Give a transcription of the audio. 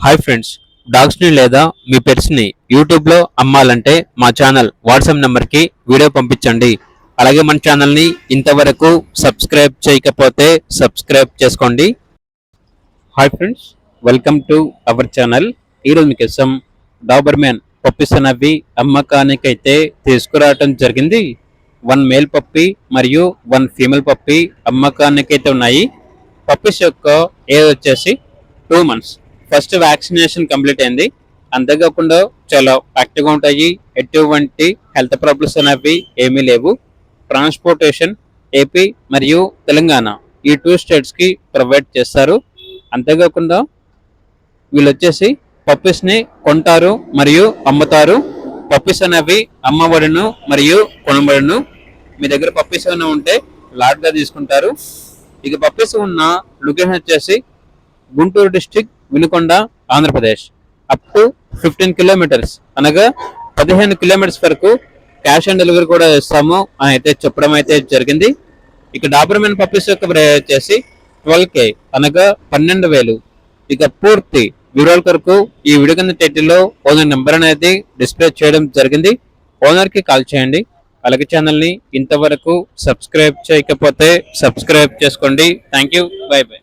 Hi friends, డాగ్స్ని లేదా మీ పెట్స్ని యూట్యూబ్లో అమ్మాలంటే మా ఛానల్ వాట్సాప్ నెంబర్కి వీడియో పంపించండి. అలాగే మన ఛానల్ని ఇంతవరకు సబ్స్క్రైబ్ చేయకపోతే సబ్స్క్రైబ్ చేసుకోండి. Hi friends, welcome to our channel. ఈరోజు మీకోసం డాబర్మ్యాన్ పప్పీస్ అనేవి అమ్మకానికైతే తీసుకురావటం జరిగింది. 1 మేల్ పప్పీ మరియు 1 ఫీమేల్ పప్పీ అమ్మకానికైతే ఉన్నాయి. పప్పీస్ యొక్క ఏజ్ వచ్చేసి 2 months. ఫస్ట్ వ్యాక్సినేషన్ కంప్లీట్ అయింది. అంతేకాకుండా చాలా యాక్టివ్గా ఉంటాయి. ఎటువంటి హెల్త్ ప్రాబ్లమ్స్ అనేవి ఏమీ లేవు. ట్రాన్స్పోర్టేషన్ ఏపీ మరియు తెలంగాణ ఈ 2 స్టేట్స్కి ప్రొవైడ్ చేస్తారు. అంతేకాకుండా వీళ్ళు వచ్చేసి పప్పీస్ని కొంటారు మరియు అమ్ముతారు. పప్పీస్ అనేవి అమ్మబడును మరియు కొనబడును. మీ దగ్గర పప్పీస్ ఏమైనా ఉంటే లాట్గా తీసుకుంటారు. ఇక పప్పీస్ ఉన్న లొకేషన్ వచ్చేసి Guntur district, Vinukonda, Andhra Pradesh. Up to 15 kilometers అనగా 15 kilometers వరకు క్యాష్ ఆన్ డెలివరీ కూడా ఇస్తాము అని అయితే చెప్పడం అయితే జరిగింది. ఇక డాబర్మ్యాన్ పప్పీస్ యొక్క ప్రైస్ వచ్చేసి 12K అనగా 12,000. ఇక పూర్తి వివరాల కొరకు ఈ వీడియో కింద టైటిల్లో ఓనర్ నెంబర్ అనేది డిస్ప్లే చేయడం జరిగింది. ఓనర్కి కాల్ చేయండి. అలాగే ఛానల్ని ఇంతవరకు సబ్స్క్రైబ్ చేయకపోతే సబ్స్క్రైబ్ చేసుకోండి. Thank you, by by.